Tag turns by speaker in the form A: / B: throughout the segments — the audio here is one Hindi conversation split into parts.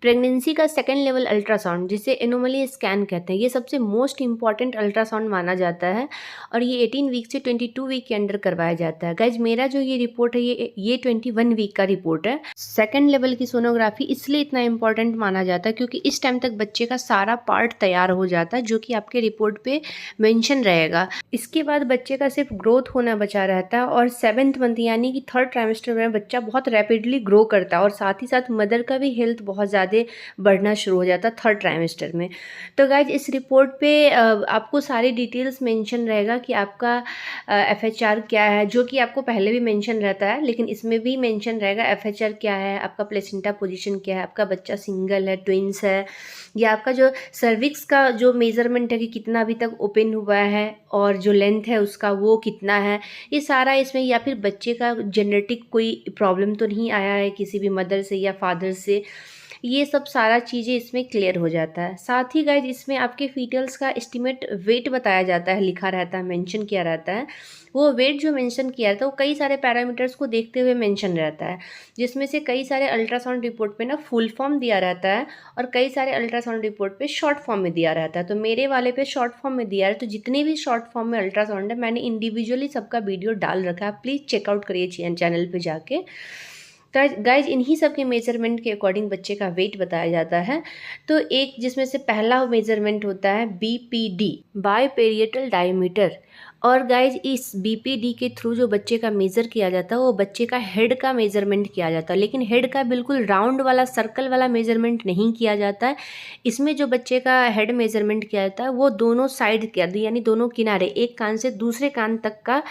A: प्रेगनेंसी का सेकेंड लेवल अल्ट्रासाउंड, जिसे एनोमली स्कैन कहते हैं, ये सबसे मोस्ट इंपॉर्टेंट अल्ट्रासाउंड माना जाता है और ये 18 वीक से 22 वीक के अंदर करवाया जाता है। गाइज मेरा जो ये रिपोर्ट है ये 21 वीक का रिपोर्ट है। सेकेंड लेवल की सोनोग्राफी इसलिए इतना इंपॉर्टेंट माना जाता है क्योंकि इस टाइम तक बच्चे का सारा पार्ट तैयार हो जाता है जो कि आपके रिपोर्ट पे मेंशन रहेगा। इसके बाद बच्चे का सिर्फ ग्रोथ होना बचा रहता है और 7th मंथ यानी कि 3rd ट्राइमेस्टर में बच्चा बहुत रैपिडली ग्रो करता है और साथ ही साथ मदर का भी हेल्थ बहुत ज़्यादा बढ़ना शुरू हो जाता है 3rd ट्राइमेस्टर में। तो गाइज इस रिपोर्ट पे आपको सारी डिटेल्स मेंशन रहेगा कि आपका FHR क्या है, जो कि आपको पहले भी मेंशन रहता है, लेकिन इसमें भी मेंशन रहेगा FHR क्या है, आपका प्लेसेंटा पोजीशन क्या है, आपका बच्चा सिंगल है, ट्विंस है, या आपका जो सर्विक्स का जो मेजरमेंट है कि कितना अभी तक ओपन हुआ है और जो लेंथ है उसका वो कितना है, ये सारा इसमें, या फिर बच्चे का जेनेटिक कोई प्रॉब्लम तो नहीं आया है किसी भी मदर से या फादर से, ये सब सारा चीज़ें इसमें क्लियर हो जाता है। साथ ही गाइज इसमें आपके फीटल्स का एस्टिमेट वेट बताया जाता है, लिखा रहता है, मेंशन किया रहता है। वो वेट जो मेंशन किया रहता है वो कई सारे पैरामीटर्स को देखते हुए मेंशन रहता है, जिसमें से कई सारे अल्ट्रासाउंड रिपोर्ट पे ना फुल फॉर्म दिया रहता है और कई सारे अल्ट्रासाउंड रिपोर्ट पे शॉर्ट फॉर्म में दिया रहता है। तो मेरे वाले पे शॉर्ट फॉर्म में दिया है, तो जितने भी शॉर्ट फॉर्म में अल्ट्रासाउंड है मैंने इंडिविजुअली सबका वीडियो डाल रखा है, प्लीज़ चेकआउट करिए चैनल पर जाके। गाइज इन्हीं सब के मेजरमेंट के अकॉर्डिंग बच्चे का वेट बताया जाता है। तो एक जिसमें से पहला मेजरमेंट होता है BPD, बायपेरिएटल डायमीटर। और गाइज इस BPD के थ्रू जो बच्चे का मेज़र किया जाता है वो बच्चे का हेड का मेजरमेंट किया जाता है, लेकिन हेड का बिल्कुल राउंड वाला सर्कल वाला मेजरमेंट नहीं किया जाता है। इसमें जो बच्चे का हेड मेजरमेंट किया जाता है वो दोनों साइड किया, यानी दोनों किनारे, एक कान से दूसरे कान तक का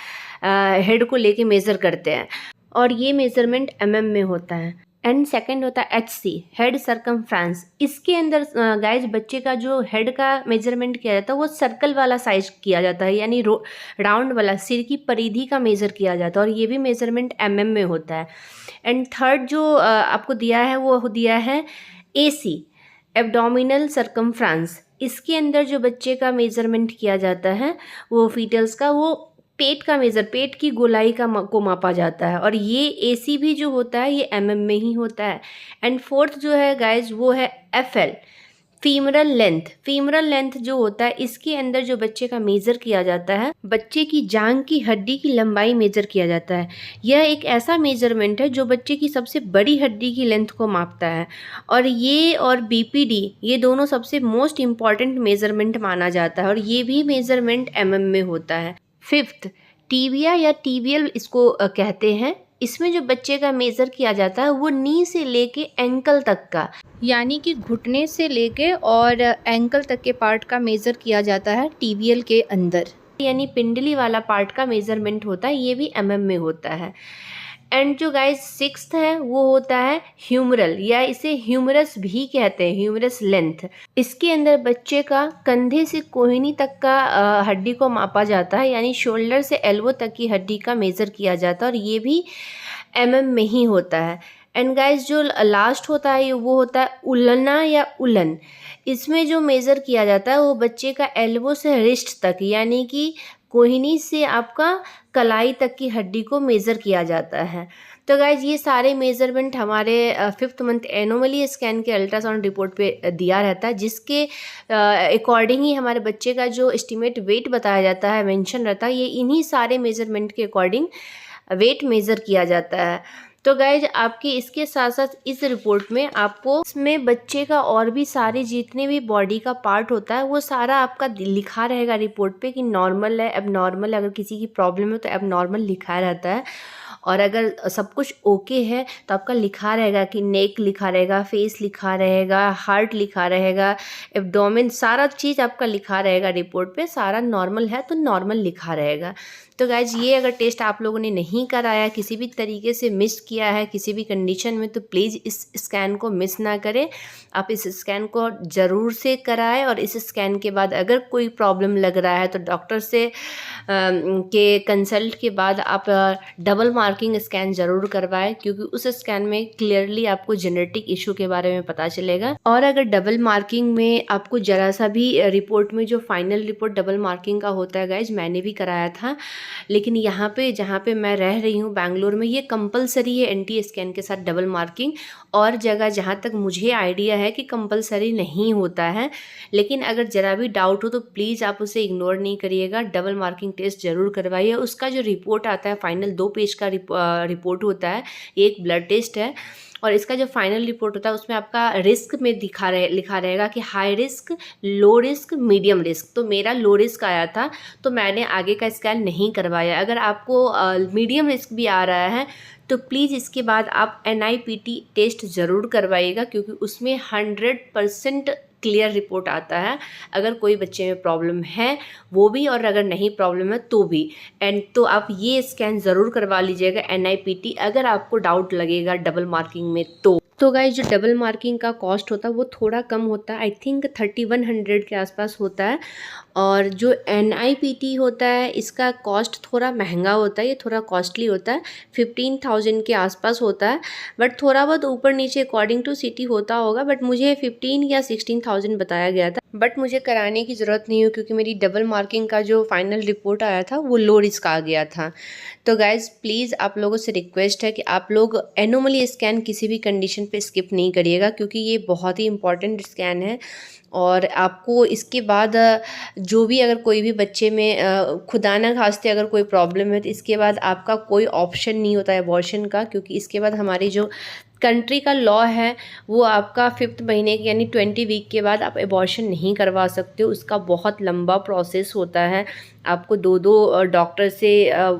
A: हेड को लेके मेज़र करते हैं और ये मेजरमेंट में होता है। एंड सेकंड होता है HC, हेड सरकमफ्रेंस। इसके अंदर गाइज बच्चे का जो हेड का मेजरमेंट किया जाता है वो सर्कल वाला साइज किया जाता है, यानी राउंड वाला, सिर की परिधि का मेज़र किया जाता है और ये भी मेजरमेंट में होता है। एंड थर्ड जो आपको दिया है वो दिया है AC, एब्डोमिनल सरकमफ्रेंस। इसके अंदर जो बच्चे का मेजरमेंट किया जाता है वो फीटल्स का, वो पेट का पेट की गोलाई को मापा जाता है और ये AC भी जो होता है ये में ही होता है। एंड फोर्थ जो है गाइज वो है FL, फीमरल लेंथ। फीमरल लेंथ जो होता है इसके अंदर जो बच्चे का मेज़र किया जाता है, बच्चे की जांघ की हड्डी की लंबाई मेज़र किया जाता है। यह एक ऐसा मेजरमेंट है जो बच्चे की सबसे बड़ी हड्डी की लेंथ को मापता है और ये और BPD ये दोनों सबसे मोस्ट इम्पॉर्टेंट मेजरमेंट माना जाता है और ये भी मेजरमेंट में होता है। फिफ्थ, टीबिया या टीबियल इसको कहते हैं। इसमें जो बच्चे का मेज़र किया जाता है वो नी से लेके एंकल तक का, यानी कि घुटने से लेके और एंकल तक के पार्ट का मेज़र किया जाता है टीबियल के अंदर, यानी पिंडली वाला पार्ट का मेज़रमेंट होता है, ये भी में होता है। एंड जो गाइज सिक्स्थ है वो होता है ह्यूमरल, या इसे ह्यूमरस भी कहते हैं, ह्यूमरस लेंथ। इसके अंदर बच्चे का कंधे से कोहनी तक का हड्डी को मापा जाता है, यानी शोल्डर से एल्बो तक की हड्डी का मेज़र किया जाता है और ये भी में ही होता है। एंड गाइज जो लास्ट होता है वो होता है उलना या उलन। इसमें जो मेज़र किया जाता है वो बच्चे का एल्बो से रिस्ट तक, यानी कि कोहनी से आपका कलाई तक की हड्डी को मेज़र किया जाता है। तो गाइज ये सारे मेज़रमेंट हमारे 5th मंथ एनोमली स्कैन के अल्ट्रासाउंड रिपोर्ट पे दिया रहता है, जिसके अकॉर्डिंग ही हमारे बच्चे का जो एस्टिमेट वेट बताया जाता है, मेंशन रहता है, ये इन्हीं सारे मेज़रमेंट के अकॉर्डिंग वेट मेज़र किया जाता है। तो गाइज आपके इसके साथ साथ इस रिपोर्ट में आपको इसमें बच्चे का और भी सारे जितने भी बॉडी का पार्ट होता है वो सारा आपका लिखा रहेगा रिपोर्ट पे कि नॉर्मल है, एबनॉर्मल है, अगर किसी की प्रॉब्लम है तो एबनॉर्मल लिखा रहता है और अगर सब कुछ ओके है तो आपका लिखा रहेगा कि नेक लिखा रहेगा, फेस लिखा रहेगा, हार्ट लिखा रहेगा, एब्डोमेन, सारा चीज़ आपका लिखा रहेगा रिपोर्ट पे। सारा नॉर्मल है तो नॉर्मल लिखा रहेगा। तो गाइज ये अगर टेस्ट आप लोगों ने नहीं कराया, किसी भी तरीके से मिस किया है किसी भी कंडीशन में, तो प्लीज़ इस स्कैन को मिस ना करें। आप इस स्कैन को ज़रूर से कराएं और इस स्कैन के बाद अगर कोई प्रॉब्लम लग रहा है तो डॉक्टर से के कंसल्ट के बाद आप डबल मार्क मार्किंग स्कैन ज़रूर करवाएं, क्योंकि उस स्कैन में क्लियरली आपको जेनेटिक इशू के बारे में पता चलेगा। और अगर डबल मार्किंग में आपको ज़रा सा भी रिपोर्ट में जो फाइनल रिपोर्ट डबल मार्किंग का होता है गाइज, मैंने भी कराया था, लेकिन यहाँ पे जहाँ पे मैं रह रही हूँ बैंगलोर में, ये कंपलसरी है NT स्कैन के साथ डबल मार्किंग। और जगह जहाँ तक मुझे आइडिया है कि कंपलसरी नहीं होता है, लेकिन अगर ज़रा भी डाउट हो तो प्लीज़ आप उसे इग्नोर नहीं करिएगा, डबल मार्किंग टेस्ट ज़रूर करवाइए। उसका जो रिपोर्ट आता है फाइनल 2 पेज का रिपोर्ट होता है, एक ब्लड टेस्ट है, और इसका जो फाइनल रिपोर्ट होता है उसमें आपका रिस्क में लिखा रहेगा कि high risk, low risk, medium risk. तो मेरा लो रिस्क आया था, तो मैंने आगे का स्कैन नहीं करवाया। अगर आपको मीडियम रिस्क भी आ रहा है तो प्लीज़ इसके बाद आप NIPT टेस्ट ज़रूर करवाइएगा, क्योंकि उसमें 100% क्लियर रिपोर्ट आता है अगर कोई बच्चे में प्रॉब्लम है वो भी, और अगर नहीं प्रॉब्लम है तो भी। एंड तो आप ये स्कैन ज़रूर करवा लीजिएगा NIPT, अगर आपको डाउट लगेगा डबल मार्किंग में तो गाइस जो डबल मार्किंग का कॉस्ट होता है वो थोड़ा कम होता है, आई थिंक 3100 के आसपास होता है। और जो NIPT होता है इसका कॉस्ट थोड़ा महंगा होता है, ये थोड़ा कॉस्टली होता है, 15,000 के आसपास होता है। बट थोड़ा बहुत ऊपर नीचे अकॉर्डिंग टू सिटी होता होगा, बट मुझे 15 या 16,000 बताया गया था। बट मुझे कराने की ज़रूरत नहीं हुई, क्योंकि मेरी डबल मार्किंग का जो फाइनल रिपोर्ट आया था वो लो रिस्क आ गया था। तो गाइज़ प्लीज़ आप लोगों से रिक्वेस्ट है कि आप लोग एनोमली स्कैन किसी भी कंडीशन पे स्किप नहीं करिएगा, क्योंकि ये बहुत ही इंपॉर्टेंट स्कैन है। और आपको इसके बाद जो भी अगर कोई भी बच्चे में खुदा ना खास्ते अगर कोई प्रॉब्लम है तो इसके बाद आपका कोई ऑप्शन नहीं होता है अबॉर्शन का, क्योंकि इसके बाद हमारी जो कंट्री का लॉ है वो आपका 5th महीने के यानी 20 वीक के बाद आप अबॉर्शन नहीं करवा सकते हो। उसका बहुत लंबा प्रोसेस होता है, आपको 2 डॉक्टर से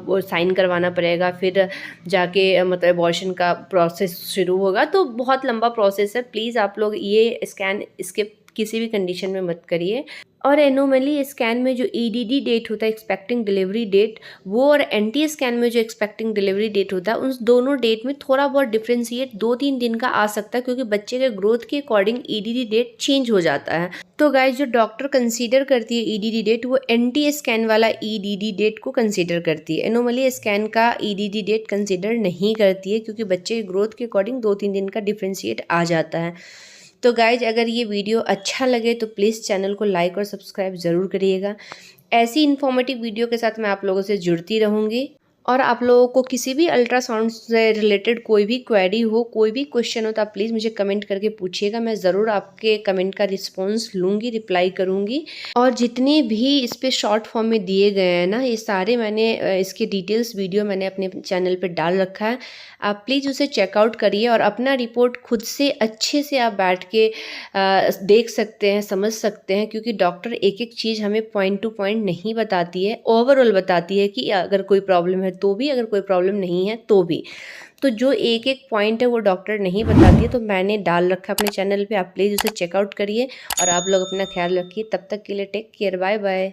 A: वो साइन करवाना पड़ेगा, फिर जाके मतलब अबॉर्शन का प्रोसेस शुरू होगा। तो बहुत लंबा प्रोसेस है, प्लीज़ आप लोग ये स्कैन इसके किसी भी कंडीशन में मत करिए। और एनोमली स्कैन में जो EDD डेट होता है, एक्सपेक्टिंग डिलीवरी डेट, वो और NT स्कैन में जो एक्सपेक्टिंग डिलीवरी डेट होता है, उन दोनों डेट में थोड़ा बहुत डिफ्रेंशिएट 2-3 दिन का आ सकता है, क्योंकि बच्चे के ग्रोथ के अकॉर्डिंग EDD डेट चेंज हो जाता है। तो गाइज जो डॉक्टर कंसीडर करती है EDD डेट, वो NT स्कैन वाला EDD डेट को कंसीडर करती है, एनोमली स्कैन का EDD डेट कंसीडर नहीं करती है, क्योंकि बच्चे के ग्रोथ के अकॉर्डिंग 2-3 दिन का डिफ्रेंशिएट आ जाता है। तो गाइज अगर ये वीडियो अच्छा लगे तो प्लीज़ चैनल को लाइक और सब्सक्राइब ज़रूर करिएगा। ऐसी इन्फॉर्मेटिव वीडियो के साथ मैं आप लोगों से जुड़ती रहूँगी। और आप लोगों को किसी भी अल्ट्रासाउंड से रिलेटेड कोई भी क्वेरी हो, कोई भी क्वेश्चन हो, तो आप प्लीज़ मुझे कमेंट करके पूछिएगा, मैं ज़रूर आपके कमेंट का रिस्पॉन्स लूँगी, रिप्लाई करूँगी। और जितने भी इस पर शॉर्ट फॉर्म में दिए गए हैं ना, ये सारे मैंने इसके डिटेल्स वीडियो मैंने अपने चैनल पर डाल रखा है, आप प्लीज़ उसे चेकआउट करिए और अपना रिपोर्ट खुद से अच्छे से आप बैठ के देख सकते हैं, समझ सकते हैं, क्योंकि डॉक्टर एक एक चीज़ हमें पॉइंट टू पॉइंट नहीं बताती है, ओवरऑल बताती है कि अगर कोई प्रॉब्लम है तो भी, अगर कोई प्रॉब्लम नहीं है तो भी। तो जो एक एक पॉइंट है वो डॉक्टर नहीं बताती है, तो मैंने डाल रखा है अपने चैनल पे, आप प्लीज़ उसे चेकआउट करिए। और आप लोग अपना ख्याल रखिए, तब तक के लिए टेक केयर, बाय बाय।